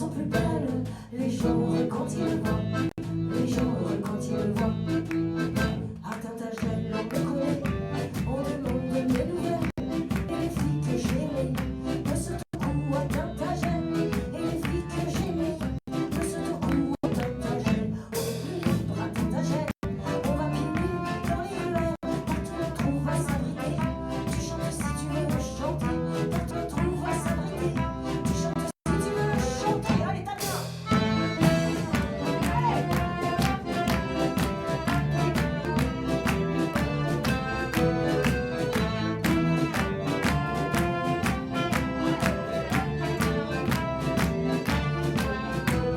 sont plus belles. Les gens heureux quand ils le voient. Les gens heureux quand ils le voient. À Tintagel, on me connaît. On demande de mes nouvelles. Et les filles que j'aimais me sautent au cou à Tintagel. Et les filles que j'aimais me sautent au cou à Tintagel. On est plus libre à Tintagel. On va pieds nus dans les ruelles. Partout on trouve à s'abriter. Tu chantes si tu veux chanter. Partout on trouve à s'abriter. Tu chantes si tu veux chanter. Allez, t'as bien.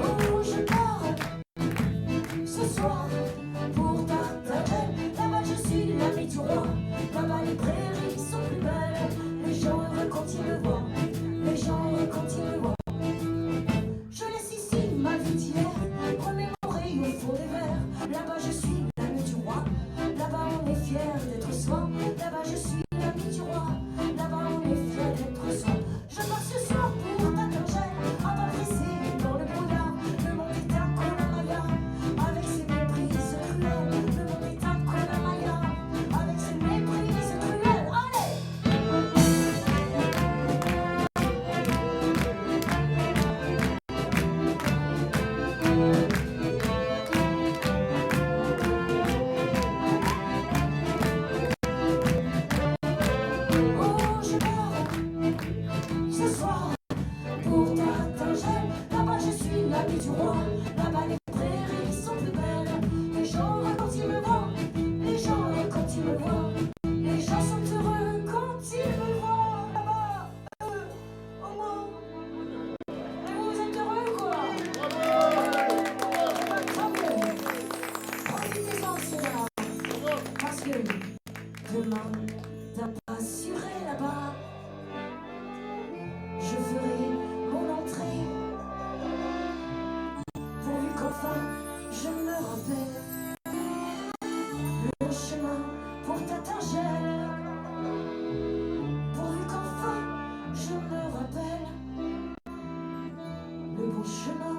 Oh, je pars ce soir pour Tintagel. Là-bas je suis l'ami du roi. Là-bas les prairies sont plus belles. Les gens heureux quand ils me voient. Les gens heureux quand ils me voient. Je laisse ici ma vie d'hier, remémorer au fond des verres. Là-bas je suis l'ami du roi. Là-bas on est fier d'être soi. Là-bas je suis l'ami du roi. Là-bas on est fier d'être soi. Je pars ce soir pour Tintagel, à pas presser dans le brouillard. Le monde est un Conamaya, avec ses méprises cruelles. Le monde est un Conamaya, avec ses méprises cruelles. Allez! Oh, je pars ce soir pour Tintagel. Là-bas je suis l'ami du roi. Là-bas les prairies sont plus belles. Les gens heureux quand ils me voient. Les gens heureux quand ils me voient. Les gens sont heureux quand ils me voient. Là-bas, au moins. Et vous êtes heureux quoi? Eh ben, tant mieux. Profitez-en de cela. Parce que demain, d'un pas assuré là-bas, je ferai mon entrée. Pourvu qu'enfin je me rappelle le bon chemin pour Tintagel. Pourvu qu'enfin je me rappelle le bon chemin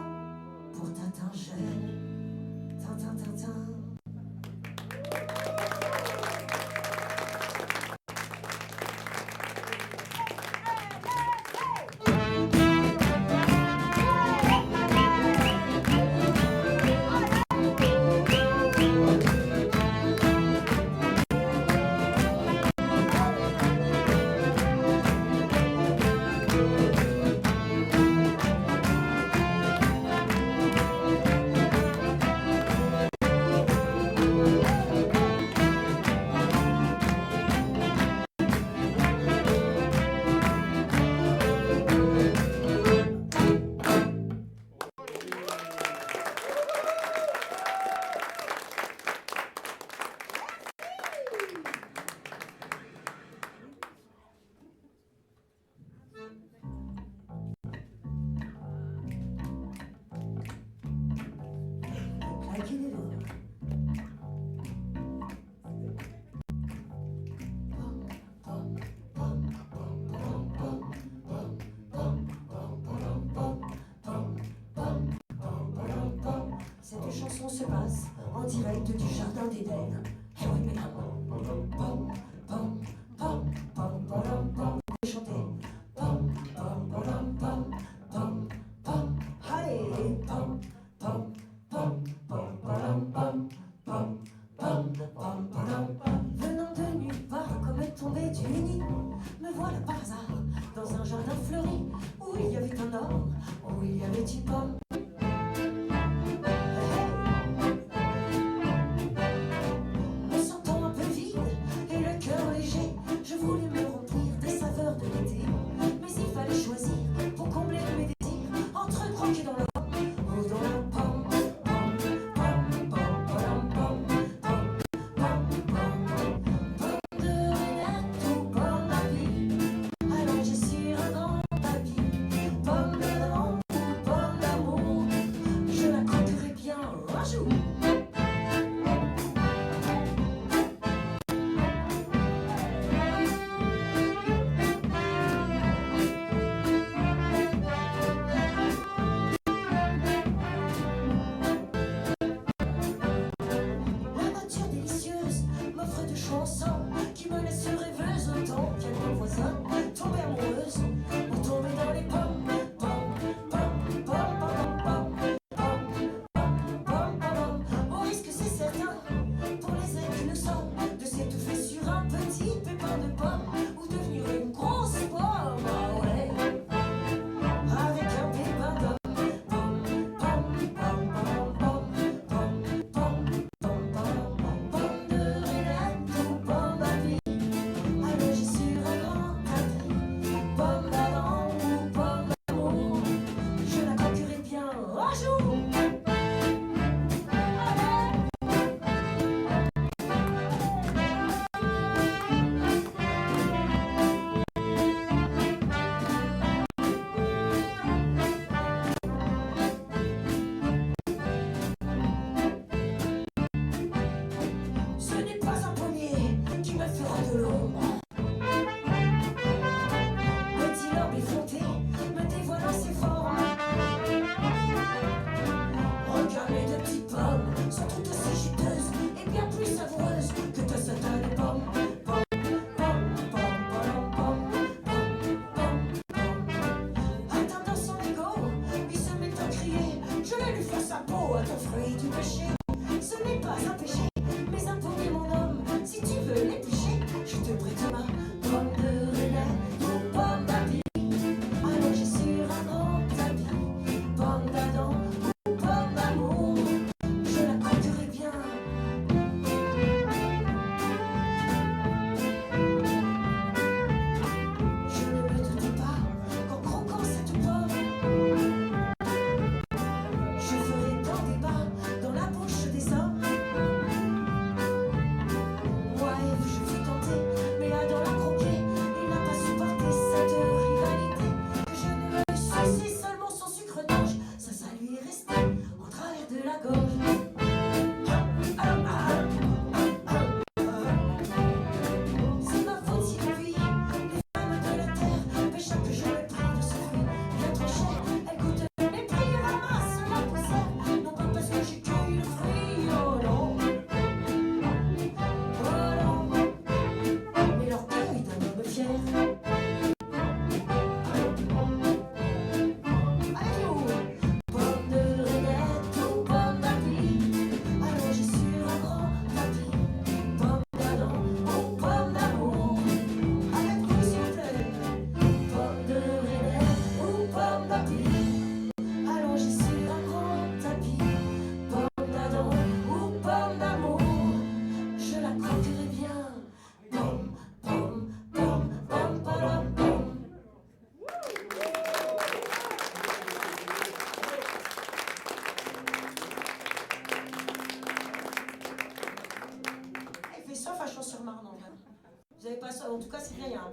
pour Tintagel. Tintin, tintin. Claquez les doigts. Cette chanson se passe en direct du jardin d'Éden. Eh oui, mais pom, pom, pom, pom, pom, pom. Chantez. Pom, pom, pom, pom, pom, pom. Allez, pom, pom, pom, pom, pom, pom, pom, pom, pom, pom, pom. Venant de nulle part comme tombé du nid, me voilà par hasard dans un jardin fleuri où il y avait un homme, où il y avait une pomme. Me sentant un peu vide et le cœur léger, je voulais me remplir des saveurs de l'été. Mais il fallait choisir pour combler mes désirs entre croquer dans la pomme ou dans la pomme. Pomme, pomme, pomme, pomme, pomme, pomme, pomme, pomme de Renette ou pomme d'api. Allongée sur un grand tapis, pomme d'amour ou pomme d'amour, je la croquerai bien un jour.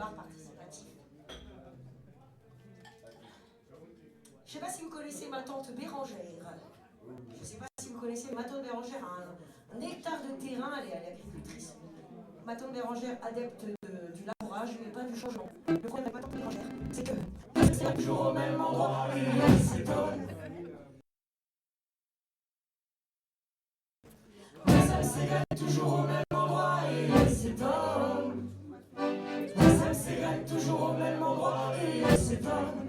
bar participatif. Je ne sais pas si vous connaissez ma tante Bérangère. Je ne sais pas si vous connaissez ma tante Bérangère, un hectare de terrain, elle est agricultrice. Ma tante Bérangère, adepte du labourage, mais pas du changement. Le problème avec ma tante Bérangère, c'est que c'est toujours au même endroit et elle s'étonne. Ça s'égale toujours au même endroit et elle s'étonne. Ça s'égale toujours au même endroit et elle s'étonne.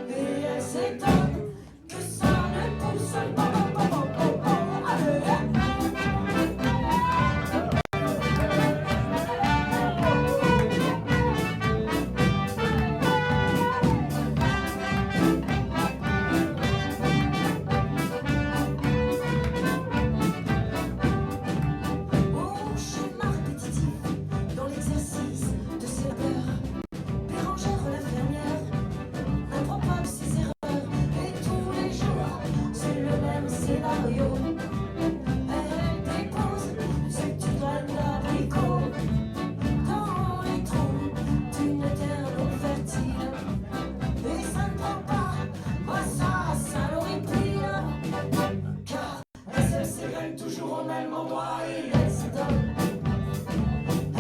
Et elle s'étonne que ça ne pousse pas. Toujours au même endroit et elle s'étonne.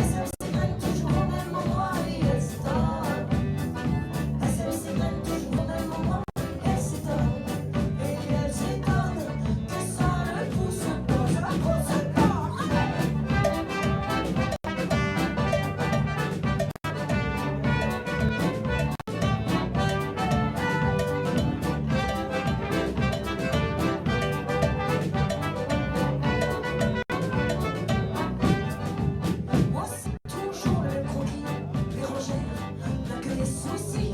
Elle s'égrène toujours au même endroit et elle s'étonne. Elle s'égrène toujours au même endroit et elle s'étonne. Et elle s'étonne que ça ne pousse pas. Ça ne pousse pas. Moi c'est toujours le même croquis. Bérangère n'a que des soucis.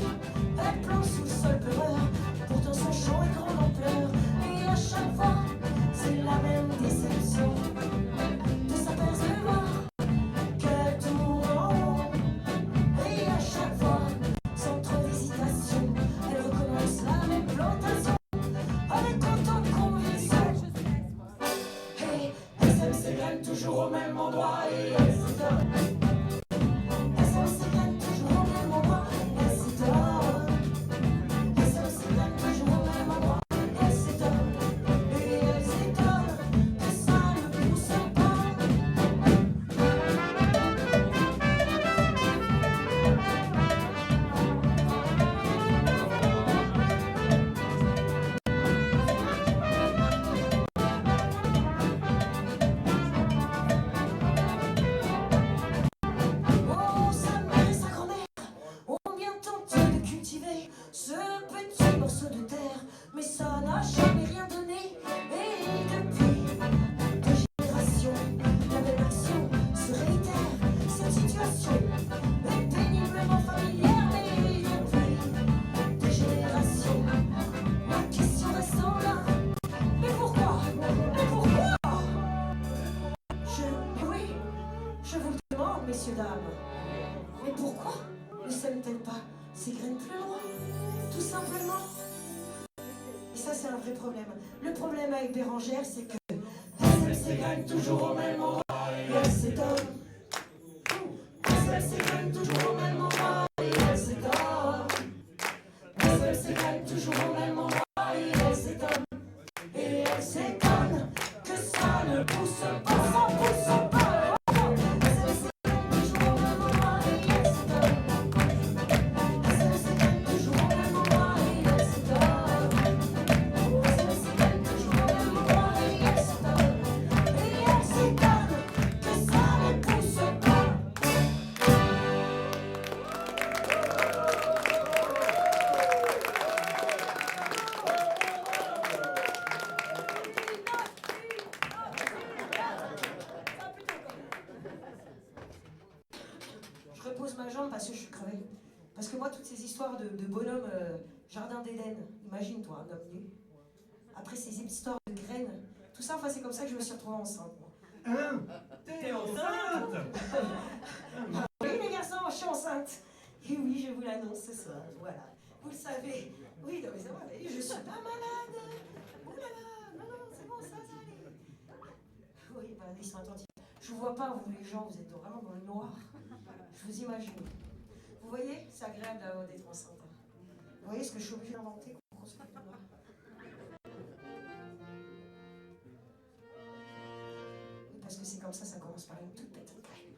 Elle plante sous le sol pleureur. Pourtant son chant est grande ampleur. Et à chaque fois c'est la même déception. De s'apercevoir qu'elle tourne en rond. Et à chaque fois, sans trop d'hésitation, elle recommence la même plantation. Avec autant de conviction. Et elle s'égrène toujours au même endroit et elle s'étonne. Elle s'égrène toujours au même endroit et elle s'étonne. Elle s'égrène toujours au même endroit et elle s'étonne. Et elle s'étonne que ça ne pousse pas. Oh, sa mère et sa grand-mère ont bien tenté de cultiver ce petit morceau de terre, mais ça n'a jamais rien donné. Et depuis deux générations, la même action se réitère. Cette situation est péniblement familière, mais depuis des générations, la question reste en là. Mais pourquoi? Mais pourquoi? Oui, je vous le demande, messieurs, dames. Mais pourquoi ne sème-t-elle pas ces graines plus loin? Tout simplement. Et ça, c'est un vrai problème. Le problème avec Bérangère, c'est que elle sème ses graines toujours au même endroit et elle s'étonne. Elle sème ses graines toujours au même endroit et elle s'étonne. Elle sème ses graines toujours au même endroit et elle s'étonne. Et elle s'étonne que ça ne pousse pas, ça pousse pas. Je repose ma jambe parce que je suis crevée. Parce que moi, toutes ces histoires de bonhomme jardin d'Éden, imagine-toi, un homme nu. Après ces histoires de graines, tout ça, enfin, c'est comme ça que je me suis retrouvée enceinte. Hein? T'es enceinte? Oui, les garçons, je suis enceinte. Et oui, je vous l'annonce ce soir, voilà. Vous le savez. Oui, non, mais ça va, je suis pas malade. Oh là là, non, non, c'est bon, ça va aller. Oui, bah, ils sont attentifs. Je vous vois pas, vous les gens, vous êtes vraiment dans le noir. Je vous imagine. Vous Vous voyez, c'est agréable d'être enceinte. Vous voyez ce que je suis obligée d'inventer pour qu'on se fasse de moi. Parce que c'est comme ça commence par une toute petite graine.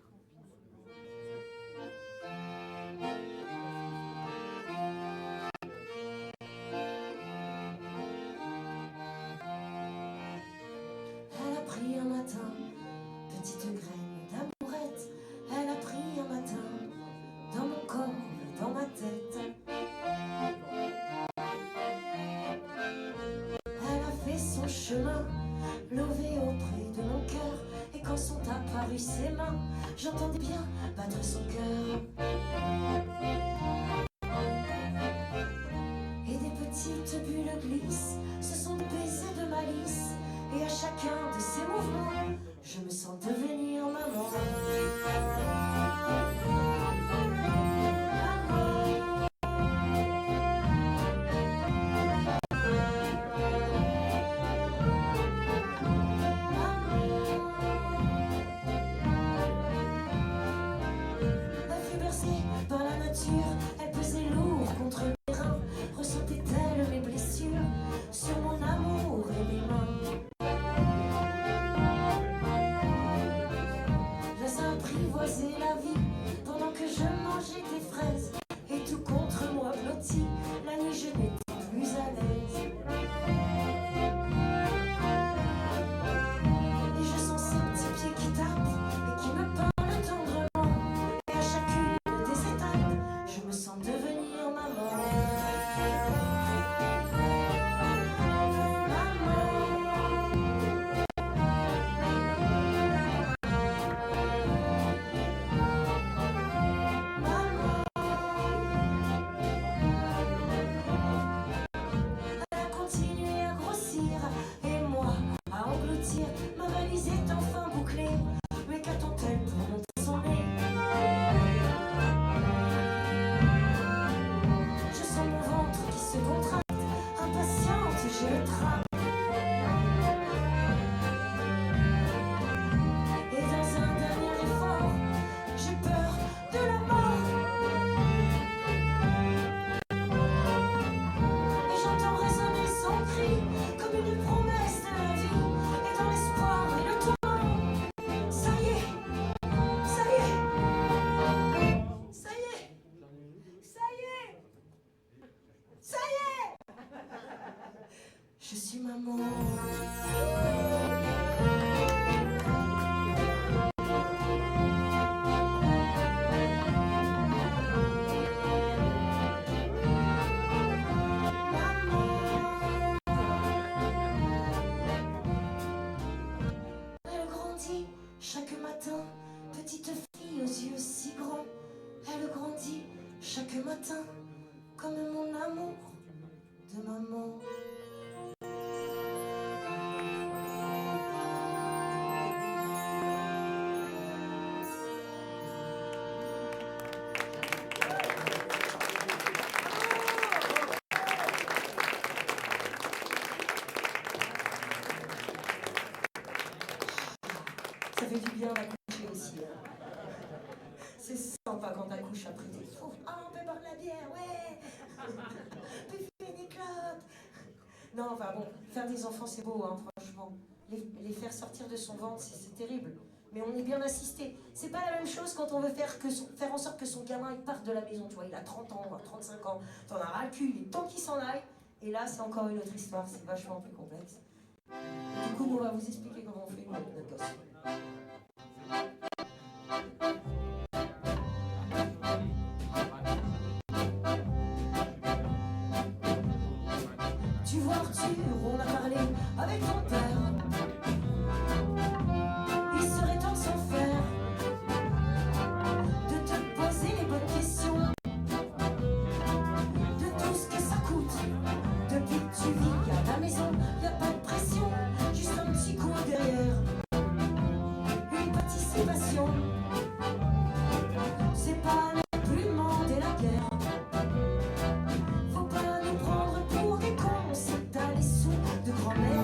Elle a pris un matin, petite graine d'amourette. Elle a pris un matin, dans mon corps, dans ma tête. Elle a fait son chemin, lové auprès de mon cœur. Et quand sont apparues ses mains, j'entendais bien battre son cœur. Et des petites bulles glissent, ce sont des baisers de malice. Et à chacun de ces mouvements, je me sens devenir maman. Elle pesait lourd contre mes reins. Ressentait-elle mes blessures sur mon amour et mes mains? J'ai apprivoisé la vie pendant que je mangeais des fraises. Et tout contre moi blotti, la nuit je n'étais plus à l'aise. Et je sens ces petits pieds qui tapent et qui me parlent tendrement. Et à chacune des étapes, je me sens devenir maman. Elle a continué à grossir et moi à engloutir. Ma valise est enfin bouclée, mais qu'attend-elle pour monter son nez? Je sens mon ventre qui se contracte, impatiente, j'ai le trac. Et dans un dernier effort, j'ai peur de la mort. Et j'entends résonner son cri comme une promesse de la vie. Et dans l'espoir et le tourment, ça y est, ça y est, ça y est, ça y est, ça y est, je suis maman. Elle grandit chaque matin, petite fille aux yeux si grands. Elle grandit chaque matin, comme mon amour de maman. Ça fait du bien d'accoucher aussi. C'est sympa quand t'accouches après t'es fou. Ah, on peut boire de la bière, ouais. On peut fumer des clopes. Non, enfin bon, faire des enfants c'est beau, hein, franchement. Les faire sortir de son ventre, c'est terrible. Mais on est bien assisté. C'est pas la même chose quand on veut faire en sorte que son gamin il parte de la maison, tu vois. Il a 30 ans, 35 ans, t'en as ras le cul, il est temps qu'il s'en aille. Et là, c'est encore une autre histoire, c'est vachement plus complexe. Du coup, on va vous expliquer comment on fait notre gosse. Tu vois Arthur, on a parlé avec ton père. Il serait temps de s'en faire, de te poser les bonnes questions, de tout ce que ça coûte. Depuis que tu vis à la maison, y a pas de pression, juste un petit coup derrière, une participation. C'est pas non plus demander la guerre. Faut pas nous prendre pour des cons, c'est t'as les sous de grand-mère.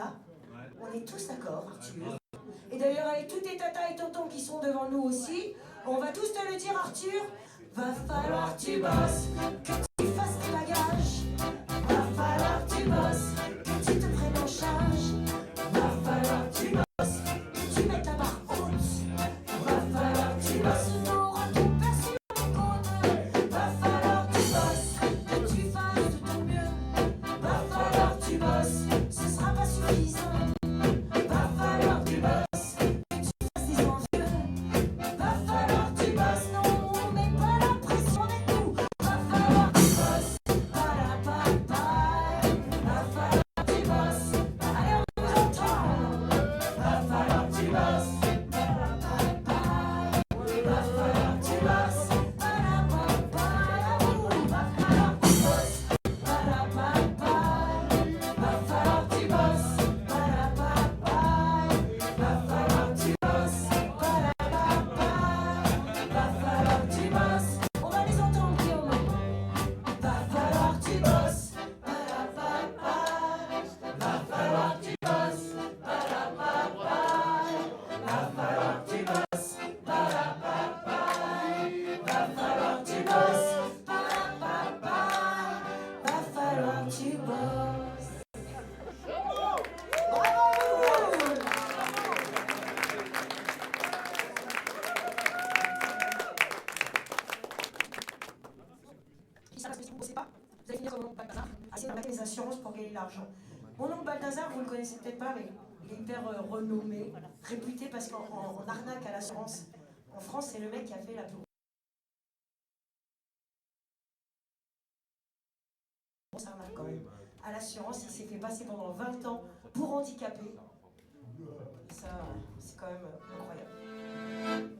ça? On est tous d'accord, Arthur. Et d'ailleurs, avec tous tes tatas et tontons qui sont devant nous aussi, on va tous te le dire, Arthur. Va falloir que tu bosses, que tu fasses tes bagages. Va falloir que tu bosses, que tu te prennes en charge. Va falloir que tu bosses, que tu mettes la barre haute. Va falloir que tu bosses pour récupérer sur les côtes. Va falloir que tu bosses, que tu fasses de ton mieux. Va falloir que tu bosses, ce sera pas suffisant. Va falloir que tu bosses, que tu fasses des envieux. Va falloir que tu bosses, non, on met pas la pression des coups. Va falloir que tu bosses, va falloir que tu bosses. Allez, on vous entend. Va falloir que tu bosses. Va falloir que tu bosses. Va falloir que tu bosses. Va falloir que tu bosses. Va falloir que tu bosses. Va falloir que tu bosses. On va les entendre, Guillaume. Va falloir que tu bosses. Va falloir que tu bosses. Va falloir que tu bosses. Va falloir que tu bosses. Va falloir que tu bosses. Qui ça, parce que si vous ne bossez pas, vous allez finir comme mon oncle Balthazar, à essayer d'arnaquer les assurances pour gagner de l'argent. Mon oncle Balthazar, vous ne le connaissez peut-être pas, mais il est hyper renommé, réputé parce qu'en arnaque à l'assurance, en France, c'est le mec qui a fait la plus grosse arnaque quand même. À l'assurance, il s'est fait passer pendant 20 ans pour handicapé. Et ça, c'est quand même incroyable.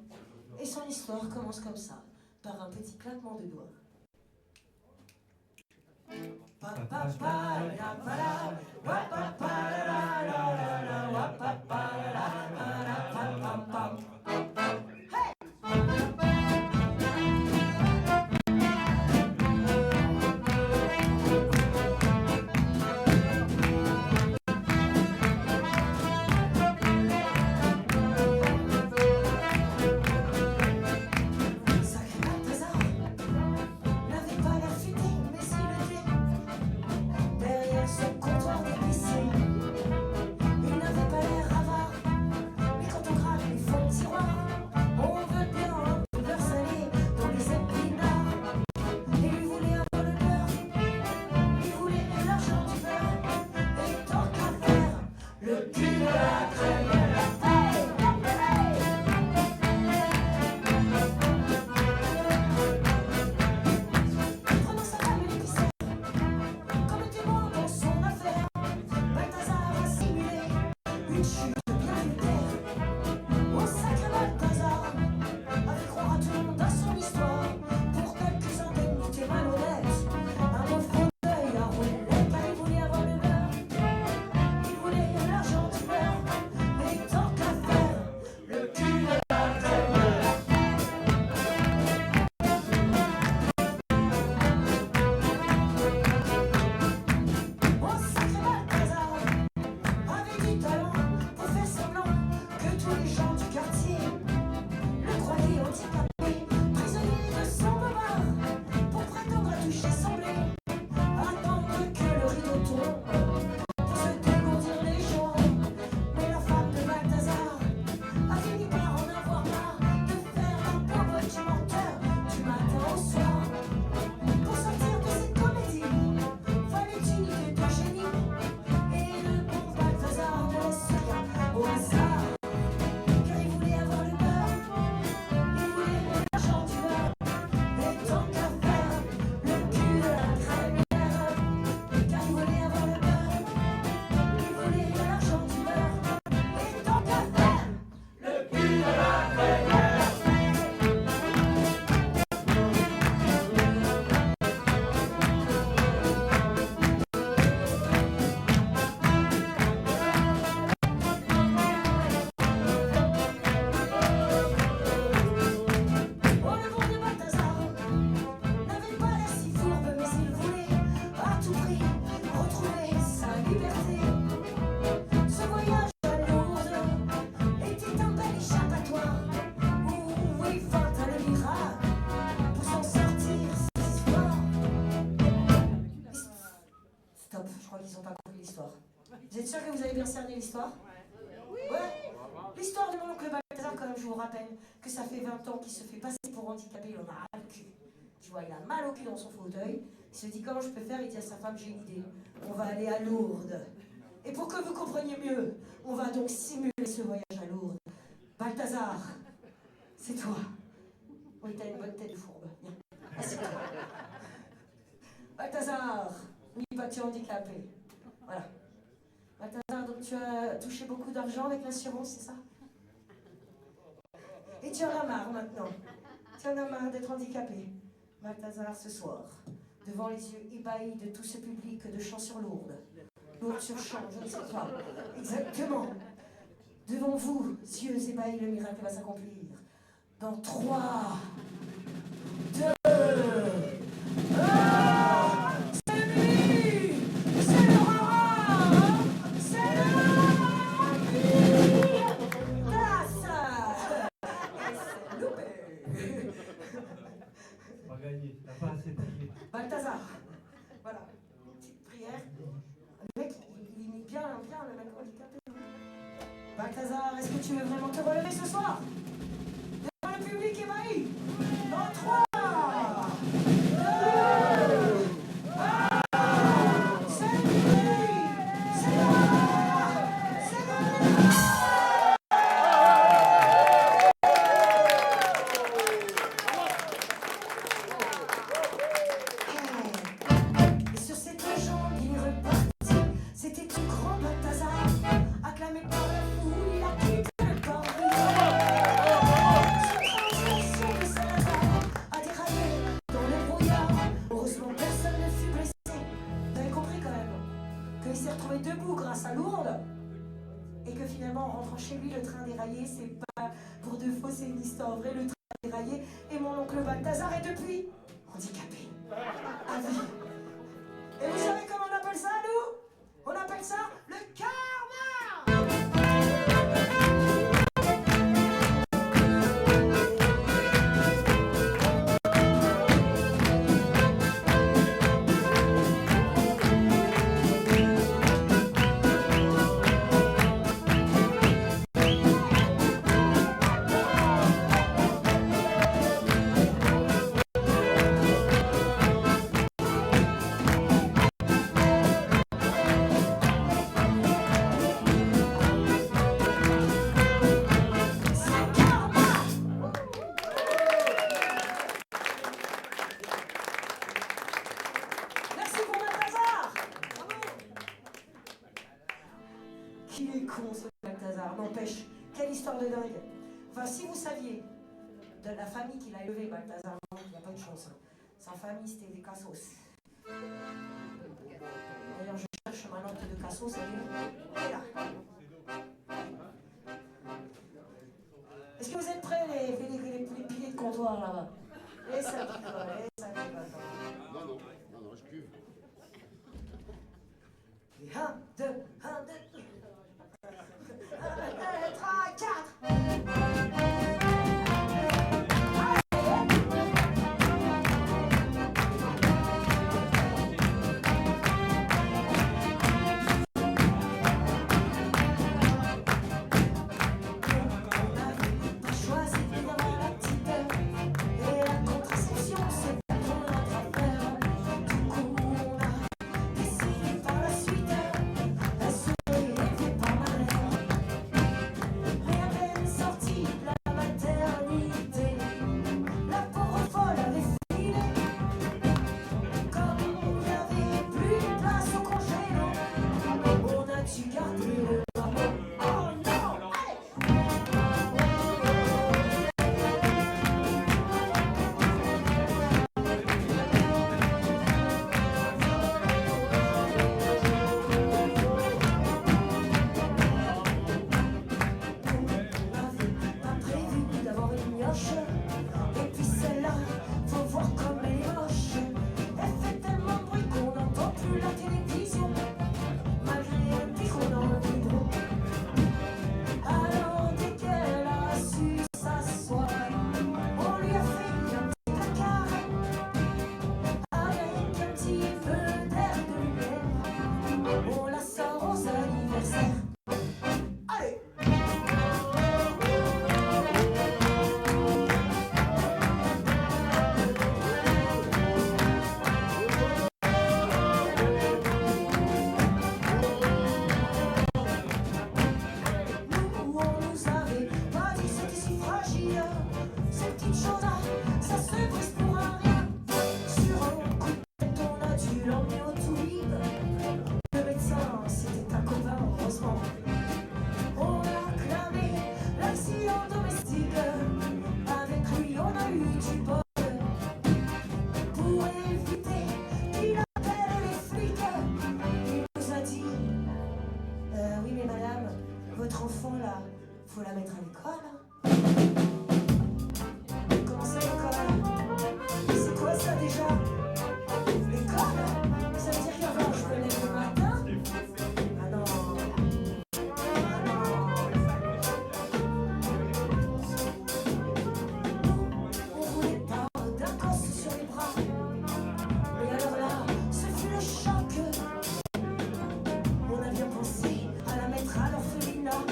Et son histoire commence comme ça, par un petit claquement de doigts. Sacré Balthazar n'avait pas l'air futé, mais il était derrière ce comptoir d'épicier. Il n'avait pas l'air êtes sûr que vous avez bien cerné l'histoire? Ouais. L'histoire de mon oncle Balthazar, quand même, je vous rappelle que ça fait 20 ans qu'il se fait passer pour handicapé, il en a ras le cul. Tu vois, il a mal au cul dans son fauteuil. Il se dit comment je peux faire, il dit à sa femme, j'ai une idée. On va aller à Lourdes. Et pour que vous compreniez mieux, on va donc simuler ce voyage à Lourdes. Balthazar, c'est toi. Oui, t'as une bonne tête de fourbe. Viens, assieds-toi. Balthazar, oui, pas tu es handicapé. Voilà. Balthazar, donc tu as touché beaucoup d'argent avec l'assurance, c'est ça? Et tu en as marre maintenant. Tu en as marre d'être handicapé. Balthazar, ce soir, devant les yeux ébahis de tout ce public de Champs-sur-Lourdes, Lourdes-sur-Champs, je ne sais pas, exactement. Devant vous, yeux ébahis, le miracle va s'accomplir. Dans 3, 2, 1, c'est lui! C'est le roi! C'est le tasse! Et c'est loupé! Pas gagné, t'as pas assez prié. Balthazar, voilà, petite prière. Le mec, il imite bien le mec handicapé. Balthazar, est-ce que tu veux vraiment te relever ce soir? Devant le public ébahi. Dans 3, 2, 1, c'est lui! C'est le roi! C'est le Et sur cette jambe, il repartit. C'était tout grand Balthazar, acclamé par la foule, il a quitté le Paris. Cette transaction de Salazar a déraillé dans le brouillard. Heureusement, personne ne fut blessé. Vous avez compris quand même qu'il s'est retrouvé debout grâce à Lourdes et que finalement, en rentrant chez lui, le train déraillé, c'est pas pour de faux, c'est une histoire vraie. Le train a déraillé et mon oncle Balthazar est depuis handicapé. À vie. Et vous savez comment on appelle ça, nous? On appelle ça le karma! Merci pour Balthazar! Qu'il est con ce Balthazar, n'empêche, quelle histoire de dingue! Enfin, si vous saviez de la famille qu'il a élevée, Balthazar, il n'y a pas de chance. Sa famille, c'était des cassos. D'ailleurs, je cherche ma note de cassos, elle est là. Est-ce que vous êtes prêts, les piliers de comptoir là-bas? Et ça décolle, et ça décolle. Non, je cuve. Et 1, 2, 1, 2, 3, 4. Choisis évidemment la petite et la contraception, c'est là, faut la mettre à l'école. Comment ça, l'école? C'est quoi ça déjà? L'école? Ça veut dire qu'avant je me lève le matin? Ah non. Ah non. On voulait pas d'un gosse sur les bras. Et alors là, ce fut le choc. On a bien pensé à la mettre à l'orphelinat.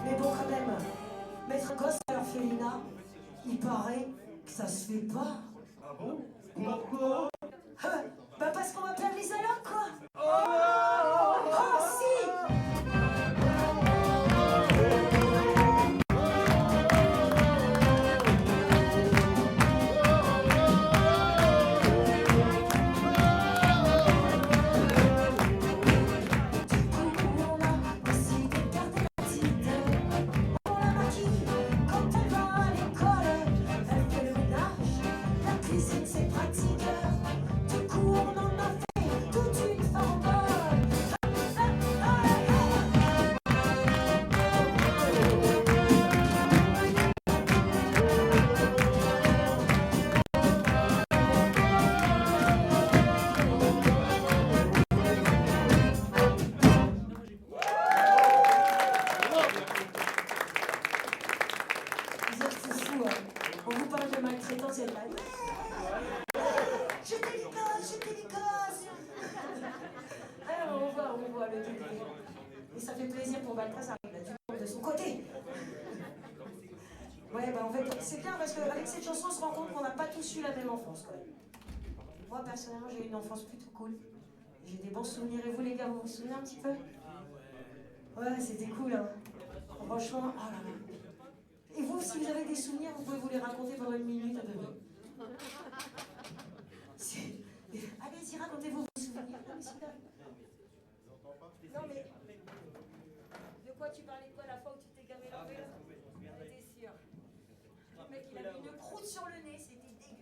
Mais bon, quand même, mettre un gosse à l'orphelinat, il paraît que ça se fait pas. Ah bon? Pourquoi? Bah parce qu'on va perdre les allocs, quoi. Oh si. C'est pratique, du coup on en a fait toute une fambole. Vous êtes fous, hein. On vous parle de maltraitance, elle va. Je t'ai des gosses. Alors on voit le degré. Et ça fait plaisir pour Balthazar, il a du monde de son côté. Ouais, bah en fait, c'est bien parce qu'avec cette chanson, on se rend compte qu'on n'a pas tous eu la même enfance, quand même. Moi, personnellement, j'ai eu une enfance plutôt cool. J'ai des bons souvenirs. Et vous, les gars, vous vous souvenez un petit peu? Ouais, c'était cool, hein. Franchement, oh là là. Et vous, si vous avez des souvenirs, vous pouvez vous les raconter pendant une minute à peu près. Allez-y, racontez-vous vos souvenirs. Non mais... De quoi tu parlais quoi la fois où tu t'es gavé l'envers? T'es sûr? Le mec, il a mis une croûte sur le nez, c'était dégueu.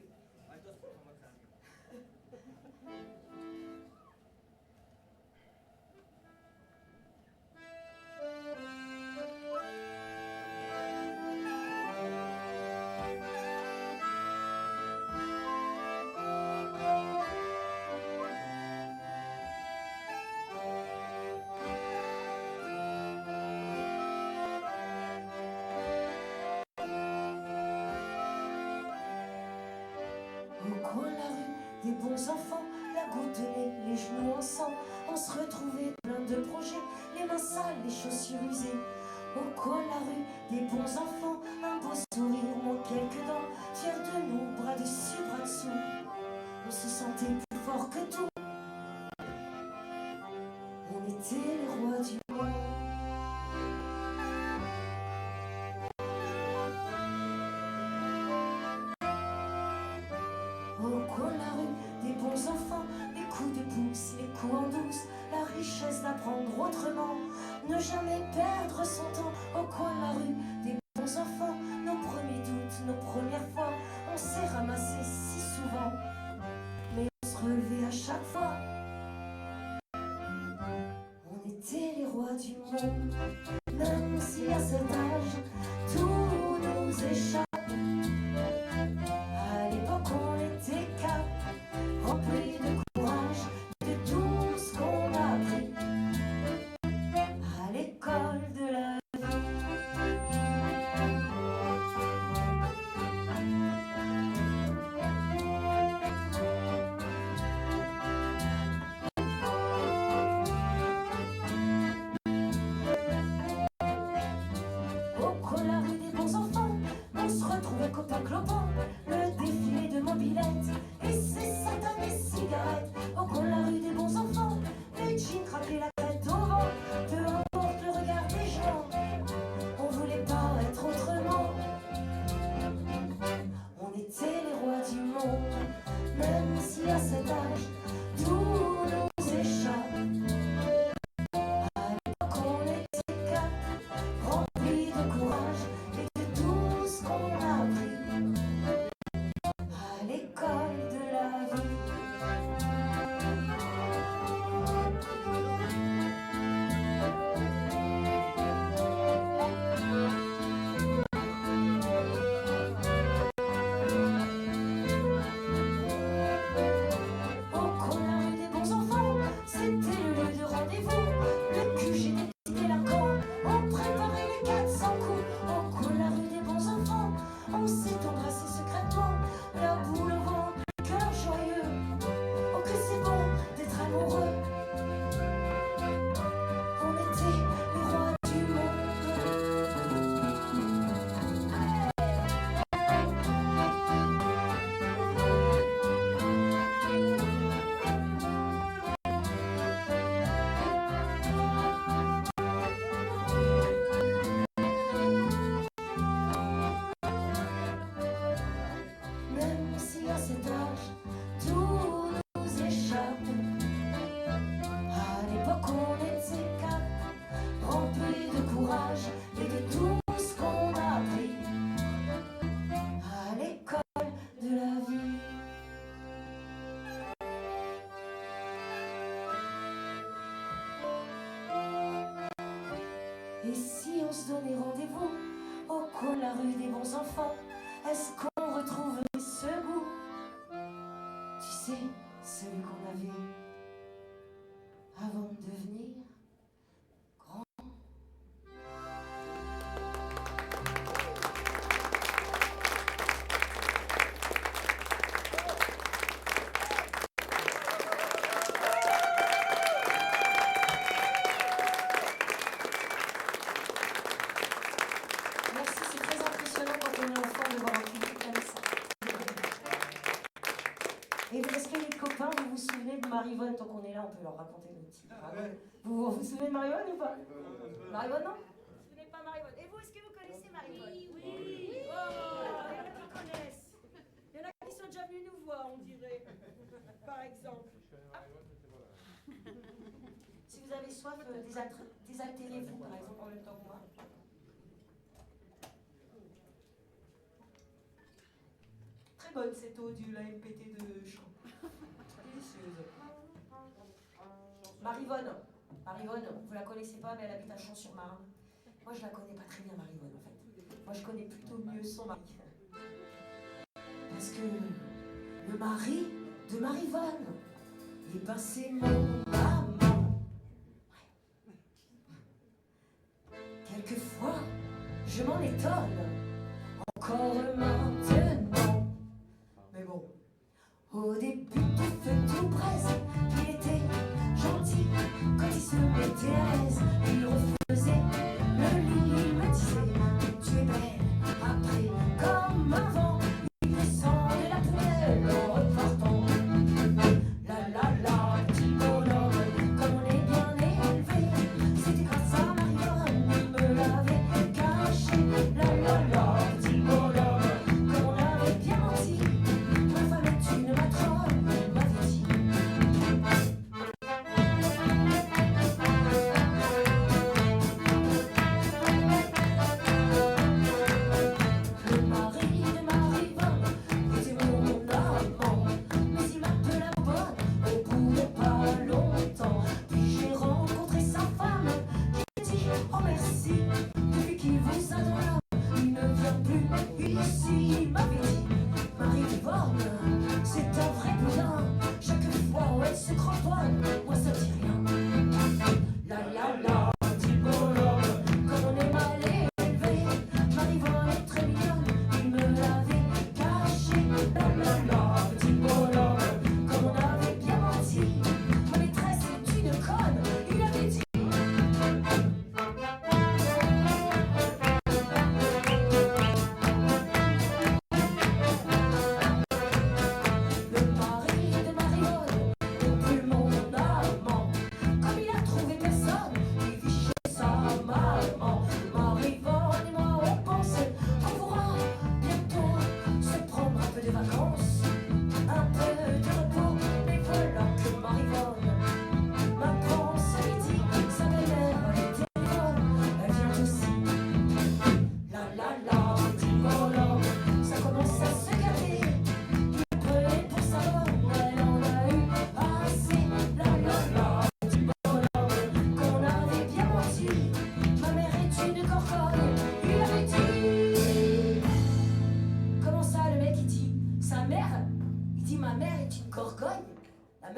Au coin de la rue, des bons enfants, la goutte de lait, les genoux en sang, on se retrouvait plein de projets, les mains sales, les chaussures usées. Au coin de la rue, des bons enfants, un beau sourire, moins quelques dents, fiers de nous, bras dessus, bras dessous. On se sentait plus fort que tout. On était les rois du monde. Au coin de la rue, des bons enfants, les coups de pouce, les coups en douce, la richesse d'apprendre autrement, ne jamais perdre son temps. Au coin de la rue, des bons enfants, nos premiers doutes, nos premières fois, on s'est ramassé si souvent, mais on se relevait à chaque fois. On était les rois du monde, même si à cet âge, tout nous échappe. À l'époque on était quatre, remplis de courage, de tout ce qu'on a appris à l'école de la vie. On s'est embrassé secrètement, la boule au ventre, le cœur joyeux. Oh que c'est bon d'être amoureux. On était les rois du monde. Même si à cet âge tout nous échappe, à l'époque on était quatre, remplis de courage et de tout ce qu'on a appris à l'école de la vie. Et si on se donnait rendez-vous au coin de la rue des bons enfants, est-ce qu'on retrouverait ce goût? Tu sais, celui qu'on avait avant de devenir grand. Merci, c'est très impressionnant quand on est enfant de voir un public comme ça. Et est-ce que les copains, vous vous souvenez de Marivonne? Tant qu'on est là, on peut leur raconter nos petits dragons. Vous vous souvenez de Marivonne ou pas? Marivonne, non? Vous ne vous souvenez pas Marivonne? Et vous, est-ce que vous connaissez Marivonne? Oui. Oh, il y en a qui connaissent. Il y en a qui sont déjà venus nous voir, on dirait. Par exemple. Si vous avez soif, désaltérez-vous, par exemple, en même temps que moi. Très bonne cette eau de la MPT de Champ. Délicieuse. Marivonne, vous la connaissez pas, mais elle habite à Champs-sur-Marne. Moi, je la connais pas très bien, Marivonne, en fait. Moi, je connais plutôt mieux son mari. Parce que le mari de Marivonne, eh ben, c'est mon maman. Ouais. Quelquefois, je m'en étonne, encore maintenant. Mais bon, au début tout feu tout braise, il était gentil quand il se mettait à l'aise. Il refaisait le lit, il me disait tu es belle. Après, comme avant, il descendait la poubelle en repartant. La la la, petit bonhomme, comme on est bien élevé. C'était grâce à Marivonne, il me l'avait caché. La la la, petit bonhomme, comme on avait bien menti. Ma femme est une matrone, m'avait dit. Le mari de Marivonne était mon amant, mais il m'appelait la bonne au bout de pas longtemps. Puis j'ai rencontré sa femme qui m'a dit oh merci, depuis qu'il vous a dans l'âme, il ne vient plus ici. Il m'avait dit Marivonne, c'est un vrai boudin, chaque fois où elle se cramponne, moi ça dit rien. La la la, petit bonhomme, comme on est mal élevé. Marivonne est très mignonne, il me l'avait caché. La la la, petit bonhomme, comme on avait bien menti. Ma maîtresse est une conne, il avait dit. Le mari de Marivonne n'est plus mon amant. Comme il a trouvé personne, il vit chez sa maman. Marivonne et moi on pense qu'on pourra bientôt se prendre un peu de vacances, un peu de repos. Mais voilà que Marivonne m'apprend ce midi, sa belle-mère est téléphone, elle vient aussi. La la la, petit bonhomme, ça commence à se gâter. Il prenait pour sa bonne, elle en a eu assez. La la la, petit bonhomme, qu'on avait bien menti. Ma mère est une gorgone, il avait dit. Comment ça, le mec il dit sa mère? Il dit ma mère est une gorgogne. La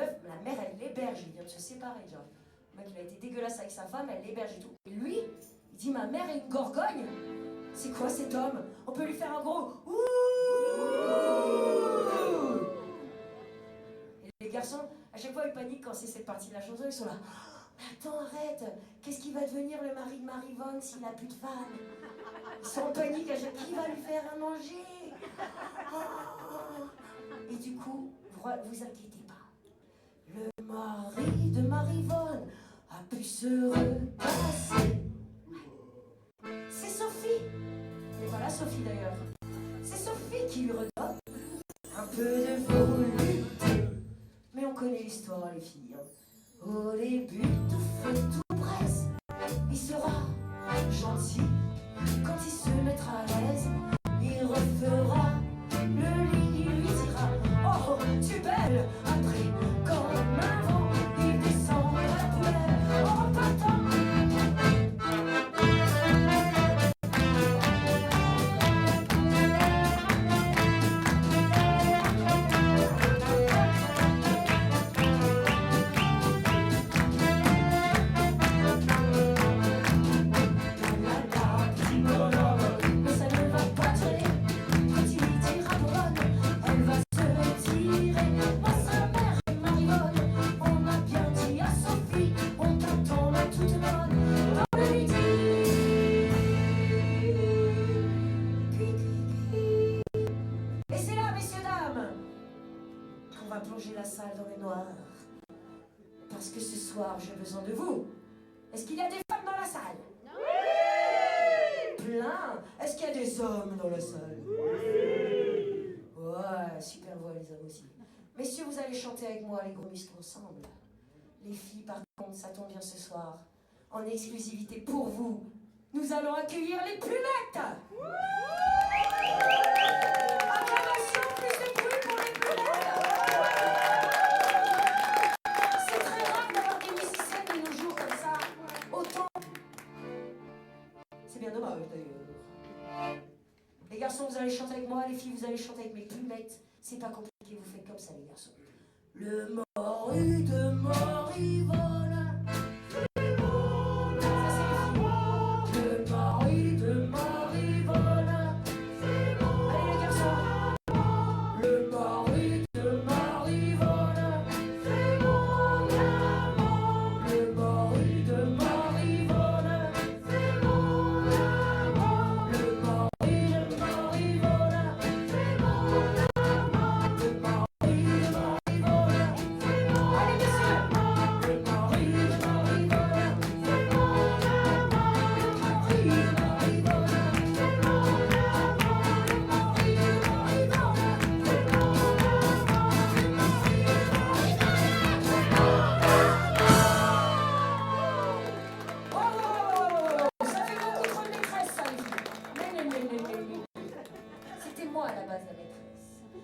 mère elle l'héberge, il vient de se séparer, genre. Le mec il a été dégueulasse avec sa femme, elle l'héberge et tout. Et lui, il dit ma mère est une gorgogne. C'est quoi cet homme? On peut lui faire un gros ouh. Et les garçons, à chaque fois ils paniquent quand c'est cette partie de la chanson, ils sont là. Mais attends, arrête, qu'est-ce qui va devenir le mari de Marivonne s'il n'a plus de femme? Ils sont en panique à chaque fois, qui va lui faire à manger? Et du coup, vous inquiétez pas. Le mari de Marivonne a pu se repasser. C'est Sophie. Mais voilà Sophie d'ailleurs. C'est Sophie qui lui redonne un peu de volupté. Mais on connaît l'histoire les filles. Au début tout feu tout presse. Il sera gentil quand il se mettra à l'aise. Il refera le lit, il lui dira oh tu es belle. Après comme avant il descend la poêle en repartant. Plonger la salle dans le noir. Parce que ce soir, j'ai besoin de vous. Est-ce qu'il y a des femmes dans la salle? Oui. Plein. Est-ce qu'il y a des hommes dans la salle? Oui. Ouais, super voix les hommes aussi. Messieurs, vous allez chanter avec moi les gros muscles ensemble. Les filles, par contre, ça tombe bien ce soir. En exclusivité pour vous, nous allons accueillir les plumettes. Acclamation, plus de bruit pour les plumettes. C'est très rare d'avoir des musiciennes de nos jours comme ça. Autant. C'est bien dommage d'ailleurs. Les garçons, vous allez chanter avec moi. Les filles, vous allez chanter avec mes plumettes. C'est pas compliqué, vous faites comme ça, les garçons. Le morue de Marivonne.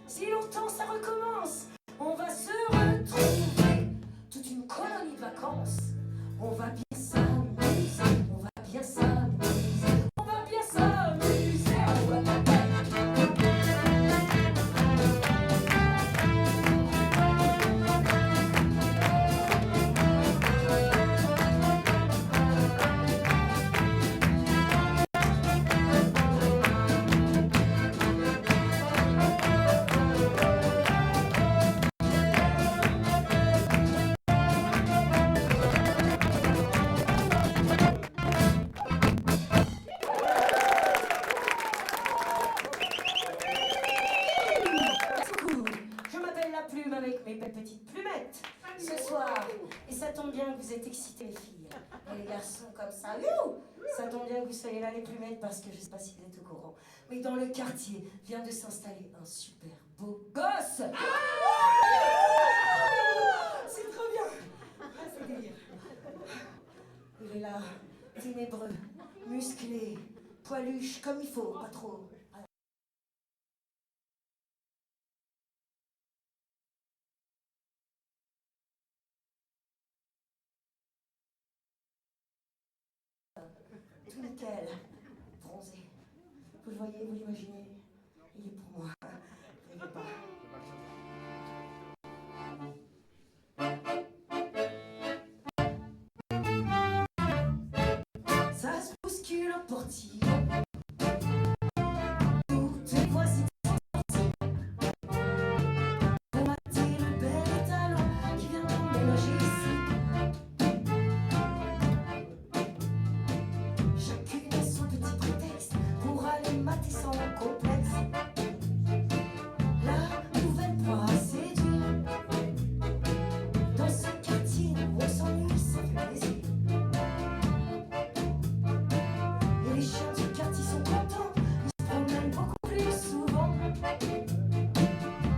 Si longtemps ça recommence, on va se retrouver, toute une colonie de vacances. On va bien s'amuser, on va bien s'amuser, on va bien s'amuser. Avec mes belles petites plumettes ce soir. Et ça tombe bien que vous êtes excités les filles. Et les garçons comme ça. Ça tombe bien que vous soyez là les plumettes parce que je sais pas si vous êtes au courant. Mais dans le quartier vient de s'installer un super beau gosse. C'est trop bien. C'est délire. Il est là, ténébreux, musclé, poiluche comme il faut, pas trop. Tout nickel, bronzé. Vous le voyez, vous l'imaginez? Il est pour moi. Rêvez pas. Ça se bouscule au portillon. chiens du quartier sont contents, ils se promènent beaucoup plus souvent.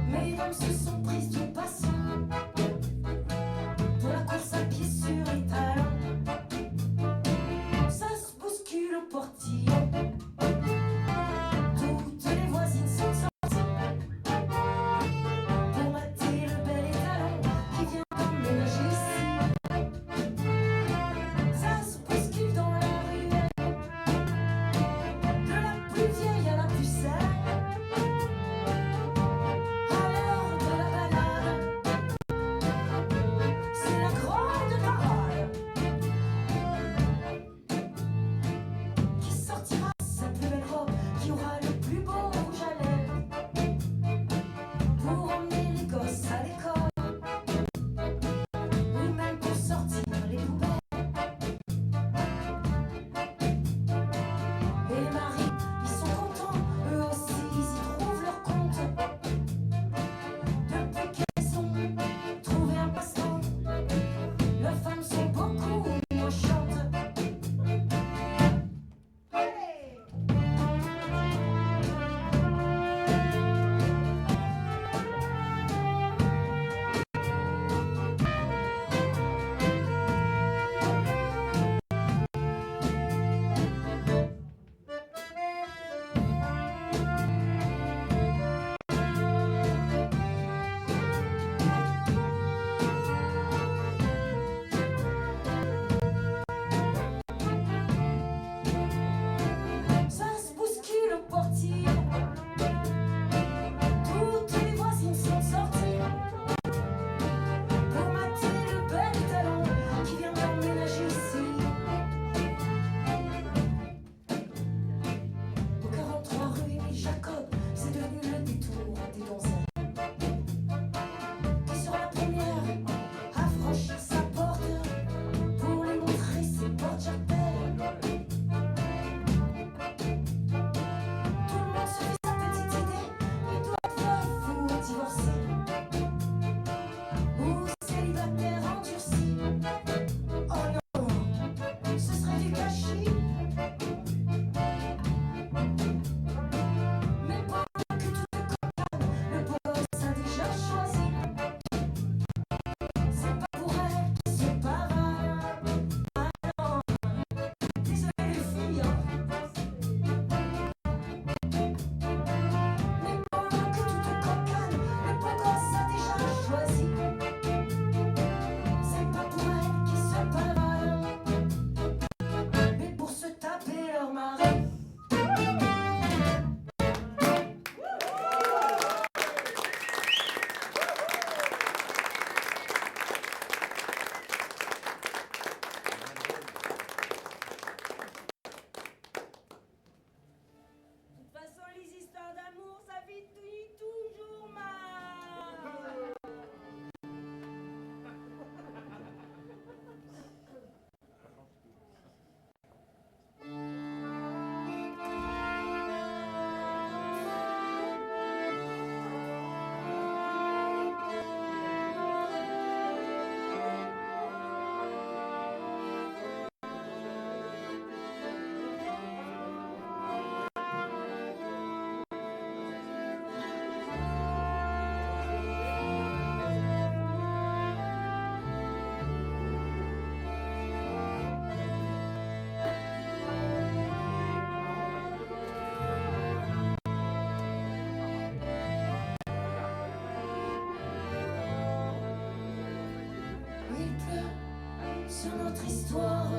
Mesdames se sont prises d'une passion pour la course à pied sur les talons. Ça se bouscule au portillon. Toutes les voisines sont sorties pour mater le bel étalon qui vient d'emménager ici. Ça se bouscule dans la ruelle, de la plus vieille à la plus sale. À l'heure de la balade, c'est la grande parade qui sortira sa plus belle robe, qui aura le plus beau rouge à lèvres pour emmener les gosses à l'école, ou même pour sortir les poubelles. Et les maris, ils sont contents, eux aussi, ils y trouvent leur compte. Depuis qu'elles ont trouvé un passe-temps, leurs femmes sont beaucoup moins chantes. Ça se bouscule au portillon. Toutes les voisines sont sorties pour mater le bel étalon qui vient d'emménager ici. Au 43 rue Émile Jacob, c'est devenu le détour des donzelles. Qui sur la première à franchir sa porte pour lui montrer ses portes-chapelles. Tout le monde se fait sa petite idée, il doit être veuf ou divorcé, ou célibataire endurci. Oh non, ce serait du gâchis. Mais pendant que tout est campagne, le beau gosse a déjà choisi. C'est pas pour elle qui se pavane. Ah non, désolé les filles, hein. Mais pendant que tout est campagne, le beau gosse a déjà choisi. C'est pas pour elle qui se pavane, mais pour se taper leur mari. De toute façon, les histoires d'amour, ça finit toujours mal. Il pleut sur notre histoire.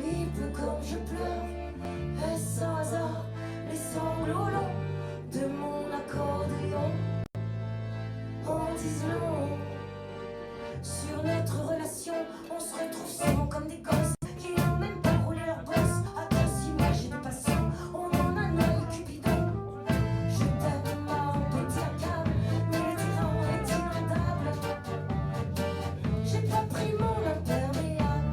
Il pleut comme je pleure. Est-ce sans hasard les sanglots longs de mon accordéon en disent long sur notre relation? On se retrouve souvent comme des gosses qui n'ont même pas roulé leur bosse. À trop s'imaginer de passion, on en a un œil Cupidon. Je t'aime à en péter un câble, mais le tyran est inondable. J'ai pas pris mon imperméable.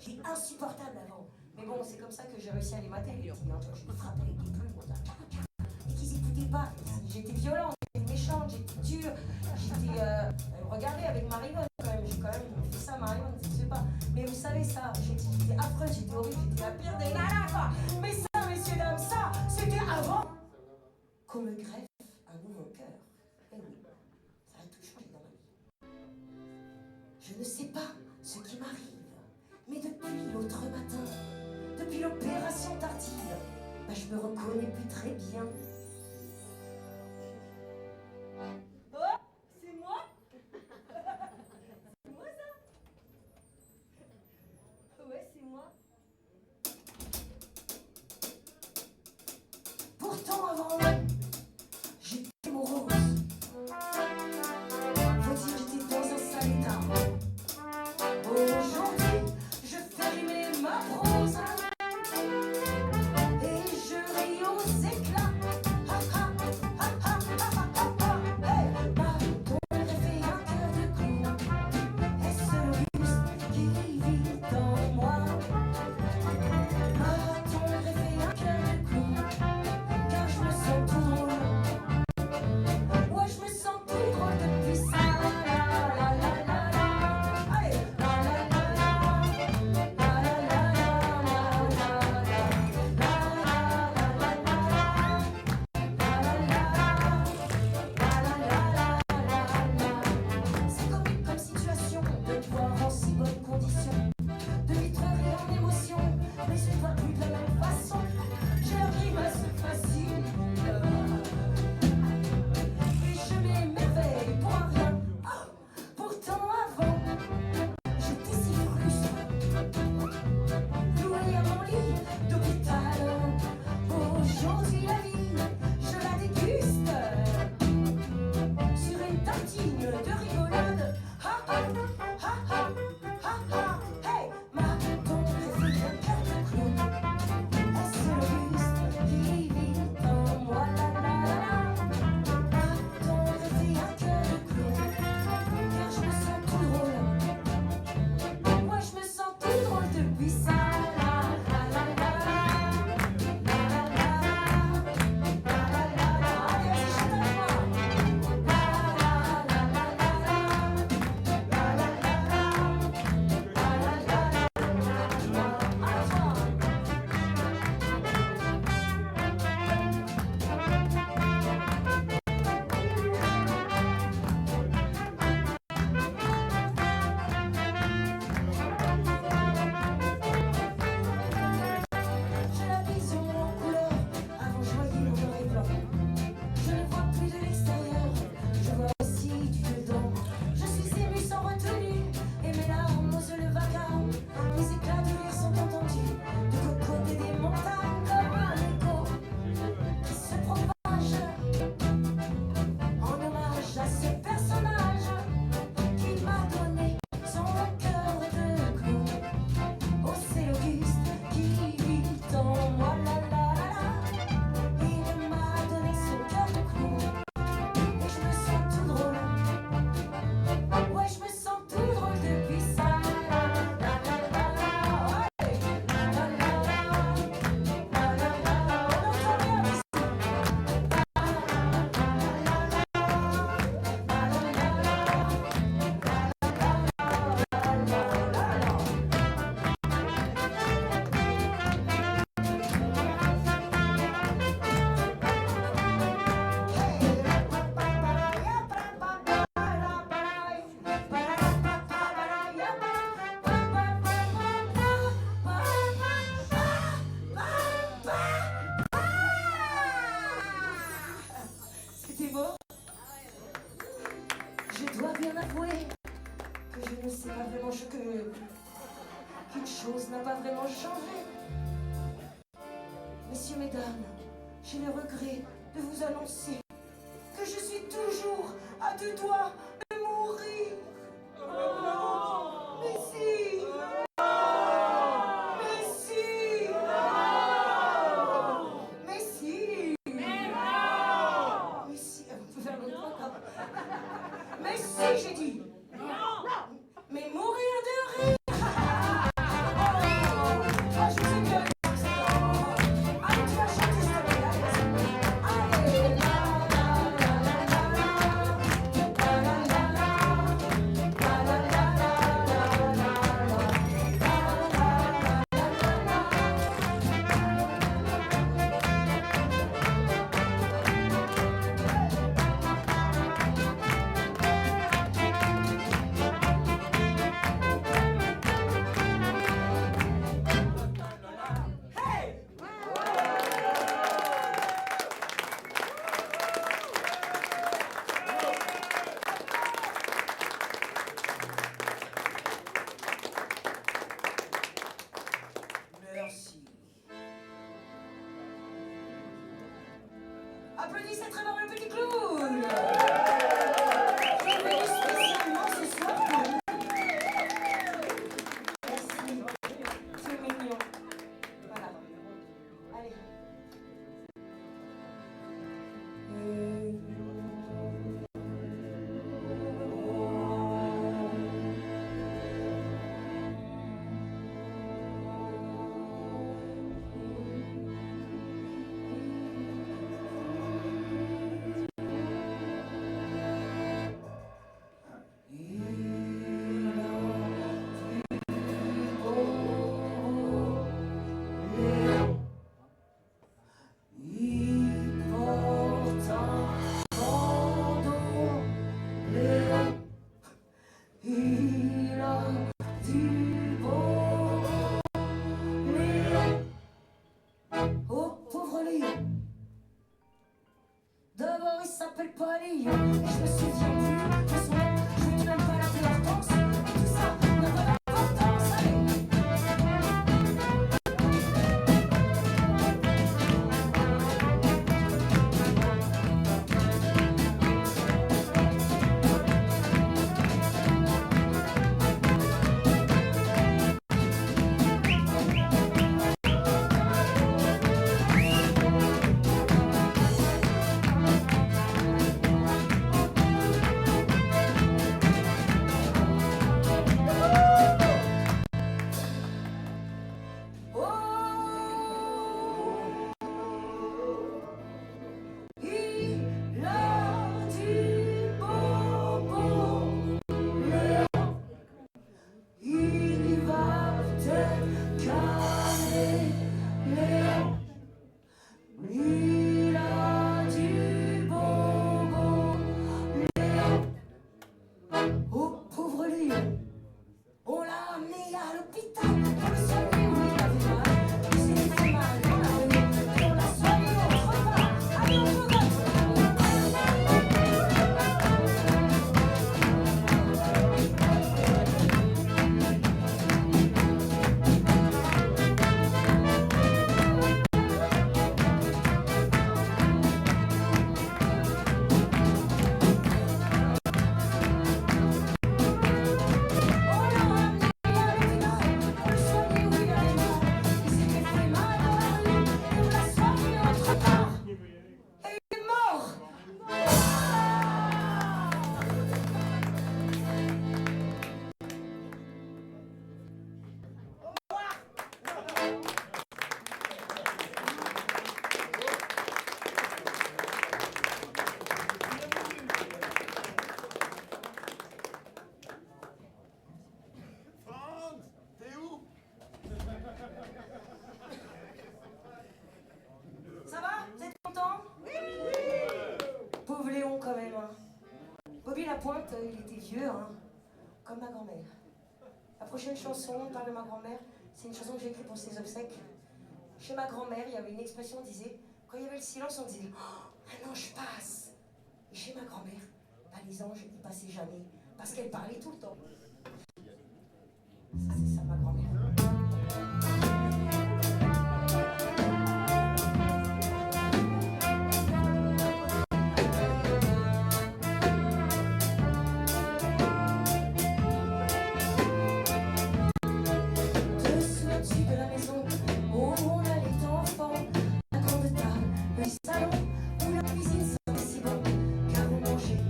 J'étais insupportable avant. Mais bon, c'est comme ça que j'ai réussi à les mater, les petits. Hein. Je les frappais avec des plumes, comme ça. Et qu'ils écoutaient pas. J'étais violente, j'étais méchante, j'étais dure. J'étais... regardez, avec Marivonne, quand même. J'ai quand même fait ça, Marivonne, je sais pas. Mais vous savez ça, j'étais affreuse, j'étais horrible, j'étais la pire des nanas, quoi. Mais ça, messieurs, dames, ça, c'était avant qu'on me greffe un nouveau cœur. Eh oui, ça a tout changé dans ma vie. Je ne sais pas ce qui m'arrive, mais depuis l'autre matin, depuis l'opération tardive, bah, je me reconnais plus très bien. Oh, c'est moi? C'est moi ça? Ouais, c'est moi. Pourtant avant, j'étais morose. Faut dire j'étais dans un sale état. Aujourd'hui, je fais rimer ma prose. Et je ris aux éclats. Ha ha, ha ha, ha ha, ha. Hey, ma tombe fait un cœur de clou. Est-ce l'Auguste qui vit en moi? Ma tombe fait un cœur de clou. Car je me sens tout drôle. Ouais, je me sens tout drôle depuis ça. La la la la la. Allez, la la la la. La la la la la la la. C'est comique comme situation de te voir en si bonne condition, de vite rire en émotion, mais je ne vois plus de la même façon. J'ai la grimace facile et je m'émerveille pour un rien. Ah, pourtant avant, j'étais si frustre, clouée à mon lit d'hôpital. Aujourd'hui la vie, je la déguste sur une tartine de rigolade. Ha ha, ha ha, ha ha. Hey, ma tombe fait un cœur de clown. Est-ce l'Auguste qui vit en moi? La la la la. Ma tombe fait un cœur de clown. Car je me sens tout drôle. Moi je me sens tout drôle depuis ça. La la la la la. La la la la. La la la la. Allez, vas-y, chante avec moi. La la la la la la. La la la la. La la la la. À toi. J'ai la vision en couleur, avant je voyais le noir et blanc. Je ne vois plus de l'extérieur, je vois aussi du dedans. Je suis émue sans retenue, et mes larmes osent le vacarme. Les éclats de rire sont entendus, de côté des montagnes, comme un écho qui se propage. En hommage à ce personnage qui m'a donné son cœur de clou. Oh, c'est l'Auguste qui vit en moi, la la la la. Il m'a donné son cœur de clou. Et je me sens tout drôle. Ouais, je me sens tout drôle depuis ça. La la la la la. Ouais. La la la la. La la la la. On entend bien ici. La la la la. La la la la. C'était beau. Je dois bien avouer que je ne sais pas vraiment qu'une chose n'a pas vraiment changé. Messieurs, mesdames, j'ai le regret de vous annoncer que je suis toujours à deux doigts de mourir. Mais si! Mais si! Mais si! Mais si! On peut faire l'autre encore. Mais si, j'ai dit! Mais mourir de rire! Oh, Applaudissez très fort le petit clown. Qui est venu spécialement ce soir pour nous. Merci. C'est mignon. Voilà. Allez. Oh, pauvre lion. D'abord, il s'appelle pas Lion. Je me souviens plus de son nom. Je ne dis même pas l'appeler Hortense. Et tout ça n'a pas d'importance. Allez. Il a du bobo, Léon. Il va te calmer, Léon. Il a du bobo, Léon. Oh, pauvre Léon. On l'a amené à l'hôpital pour le soigner où il avait mal. Il s'est fait mal dans la rue et on l'a soigné autre part. Allez, on regarde. Franz, t'es où? Ça va? Vous êtes content? Oui. Pauvre Léon quand même. Hein. Bobby Lapointe, il était vieux, hein, comme ma grand-mère. La prochaine chanson, on parle de ma grand-mère, c'est une chanson que j'ai écrite pour ses obsèques. Chez ma grand-mère, il y avait une expression, on disait, quand il y avait le silence, on disait oh, un ange passe. Et chez ma grand-mère, bah, les anges, ils passaient jamais, parce qu'elle parlait tout le temps. C'est ça ma grand-mère. Dessus de la maison où on allait enfant, la grande table, le salon où la cuisine sentait si bon, car on mangeait des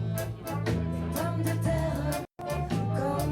pommes de terre comme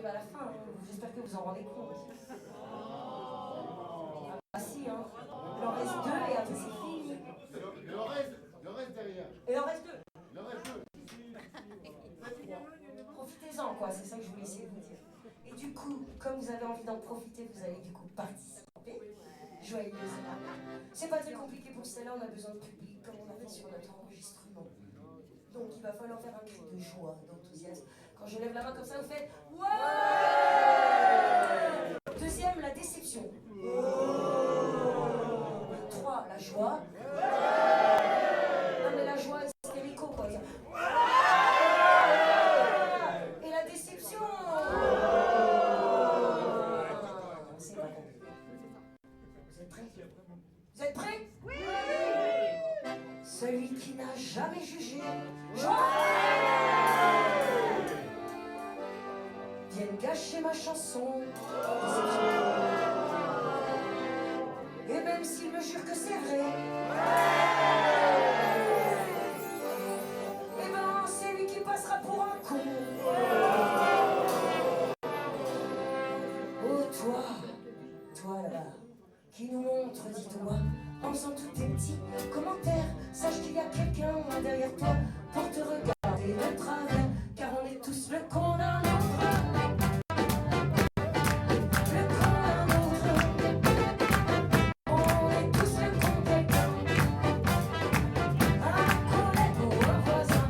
arrive à la fin, hein. J'espère que vous en rendez compte. Ah si, hein. Il en reste 2 et après c'est fini. Le reste derrière. Et il en reste 2. Le reste 2. Profitez-en, quoi, c'est ça que je voulais essayer de vous dire. Et du coup, comme vous avez envie d'en profiter, vous allez du coup participer. Joyeux là. C'est pas très compliqué pour celle-là, on a besoin de public comme on a fait sur notre enregistrement. Donc il va falloir faire un cri de joie, d'enthousiasme. Quand je lève la main comme ça, vous faites ouais. Deuxième, la déception. 3, la joie. Non mais la joie, c'est hystérico quoi. Et la déception. C'est pas compliqué. Vous êtes prêts? Vous êtes prêts? Oui. Celui qui n'a jamais jugé, vienne gâcher ma chanson. Et même s'il me jure que c'est vrai, eh ben c'est lui qui passera pour un con. Oh toi là-bas, qui nous montre, dis-toi, en faisant tous tes petits commentaires, sache qu'il y a quelqu'un derrière toi pour te regarder de travers, car on est tous le con d'un autre. Le con d'un autre. On est tous le con de quelqu'un. Un collègue ou un voisin.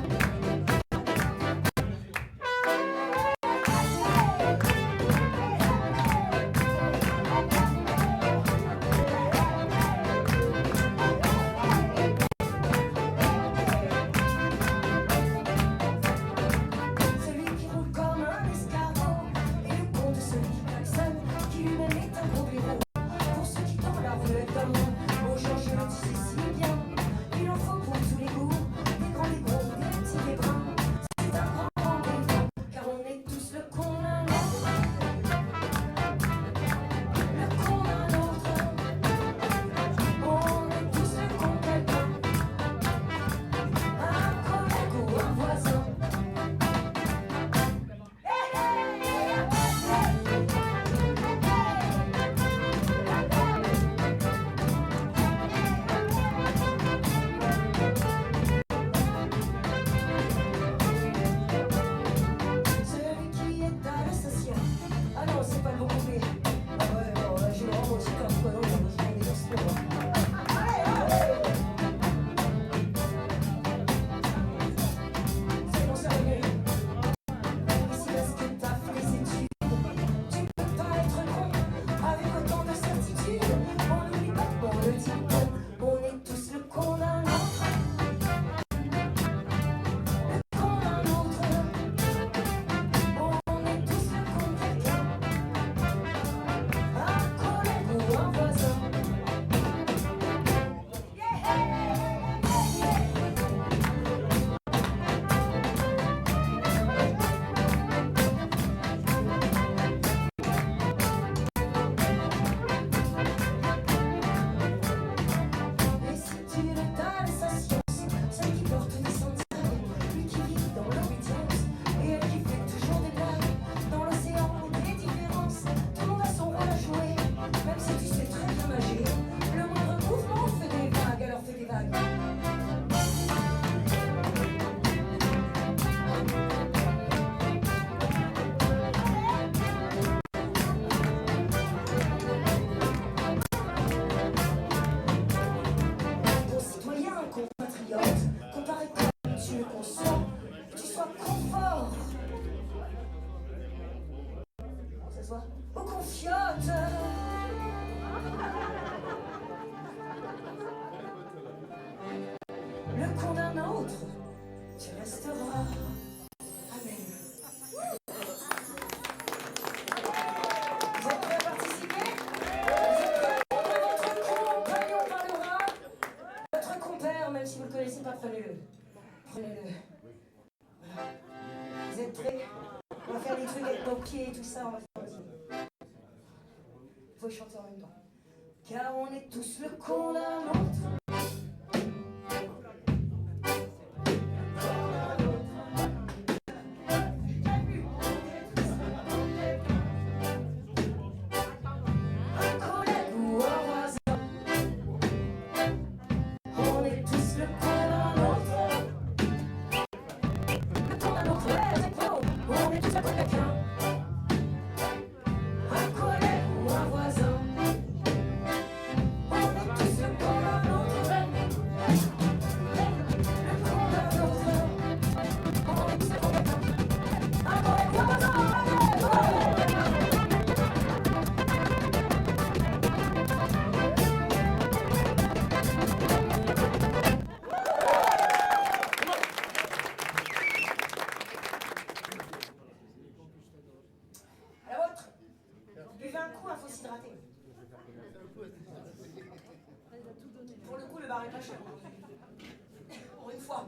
Et tout ça, on va faire aussi. Il faut chanter en même temps. Car on est tous le con d'un autre. ça pour quelqu'un, un collègue ou un voisin. On est tous le con d'un autre veine, le con d'un autre veine. On est tous le con d'un autre veine, un collègue ou un voisin. À la vôtre. Buvez un coup, il faut s'hydrater. Pour le coup, le bar est pas cher. Pour une fois.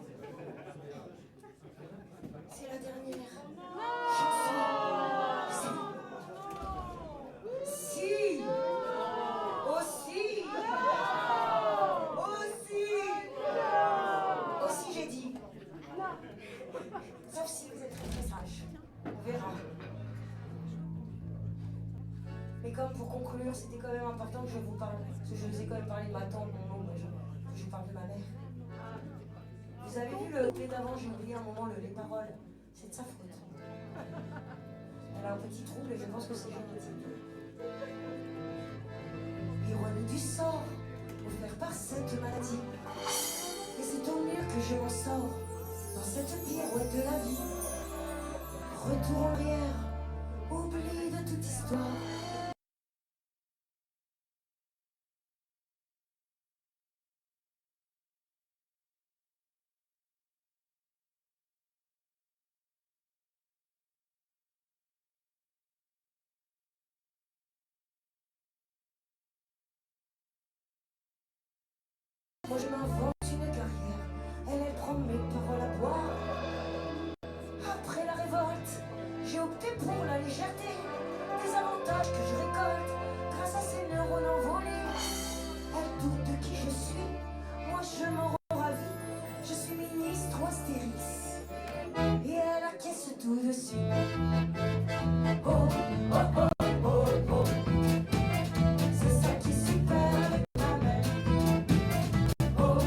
C'est la dernière chanson. Si. Aussi. Aussi, j'ai dit. Sauf si vous êtes très très sage. On verra. Mais comme pour conclure, c'était quand même important que je vous parle, parce que je vous ai quand même parlé de ma tante, mon oncle, que je parle de ma mère. Vous avez vu le clé d'avant, j'ai oublié un moment les paroles. C'est de sa faute. Elle a un petit trouble et je pense que c'est génétique. Ironie du sort, offert par cette maladie. Et c'est au mieux que je m'en sors dans cette pirouette de la vie. Retour en arrière, oubli de toute histoire. Moi je m'invente une carrière, elle prend mes paroles à boire. Après la révolte, j'ai opté pour la légèreté, des avantages que je récolte grâce à ces neurones envolés. Elle doute de qui je suis, moi je m'en rends ravie. Je suis ministre ou Astérix, et elle acquiesce tout de suite. Oh, oh, oh, oh, oh. C'est ça qui est super avec ma mère. Oh,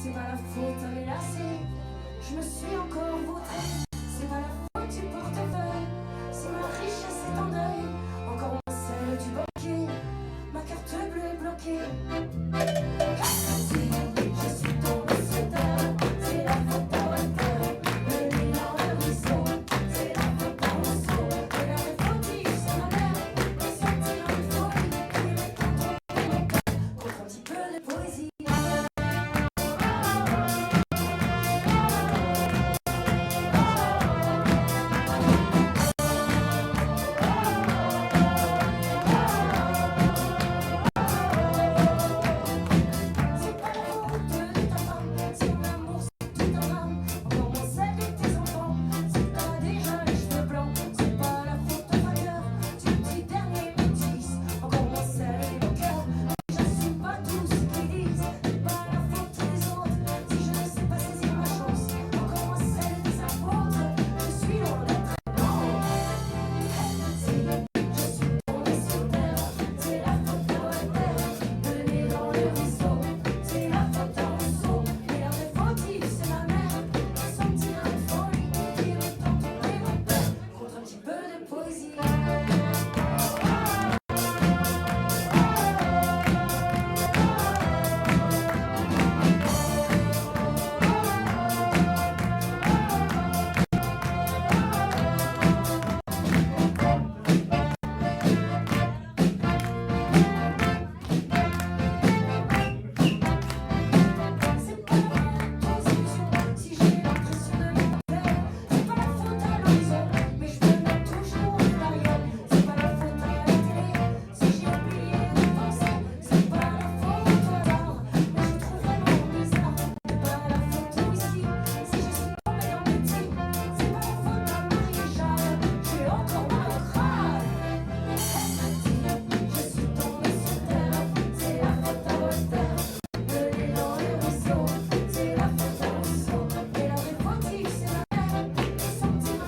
c'est pas la faute à mes lacets. Je me suis encore vautré, c'est pas la faute du portefeuille. Si ma richesse est en deuil, encore moins celle du banquier. Ma carte bleue est bloquée. Si je suis tombée sur terre, c'est la faute à Walter. Le nez dans le ruisseau, c'est la faute à Rousseau. Et la vraie fautive, c'est ma mère, qui sortit dans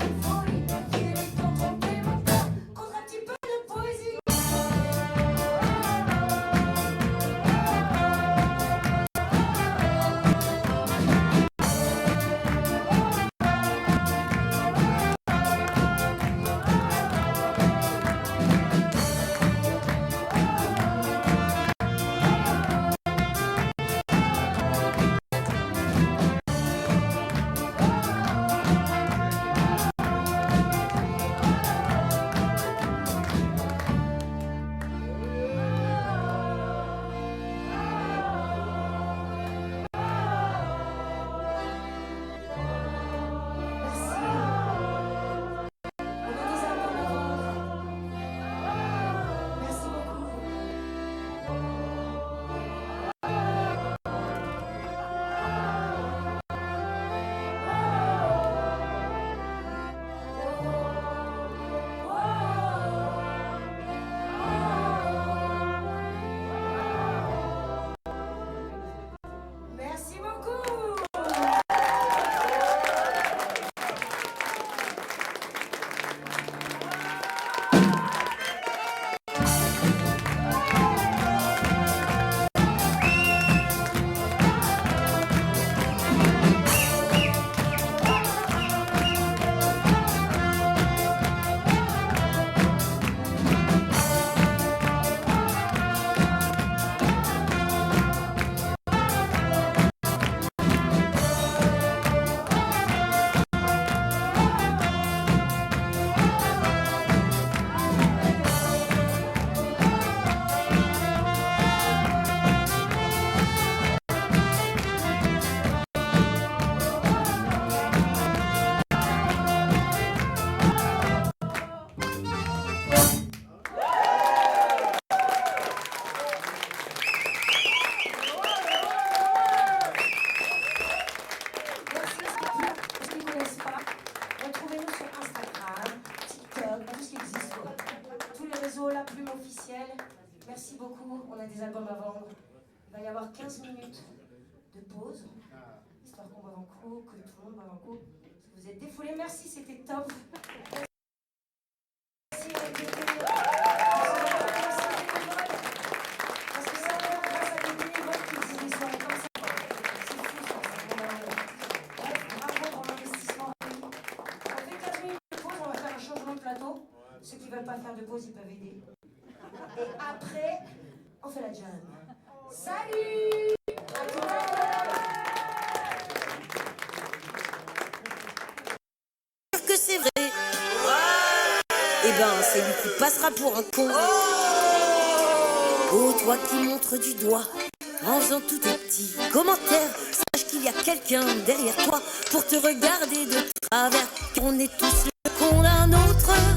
une folie, qui aimait tant tromper mon cœur contre un petit peu de poésie. Merci beaucoup, on a des albums à vendre. Il va y avoir 15 minutes de pause, histoire qu'on boive un coup, que tout le monde boive un coup. Vous êtes défoulés, merci, c'était top. Merci, parce que ça va grâce à des bénévoles qui faisaient des soirées comme ça. C'est fou ça. Après, on fait la jam. Salut! À tout à l'heure! Que c'est vrai. Eh ben, c'est lui qui passera pour un con. Oh, toi qui montres du doigt en faisant tous tes petits commentaires, sache qu'il y a quelqu'un derrière toi pour te regarder de travers. On est tous le con d'un autre.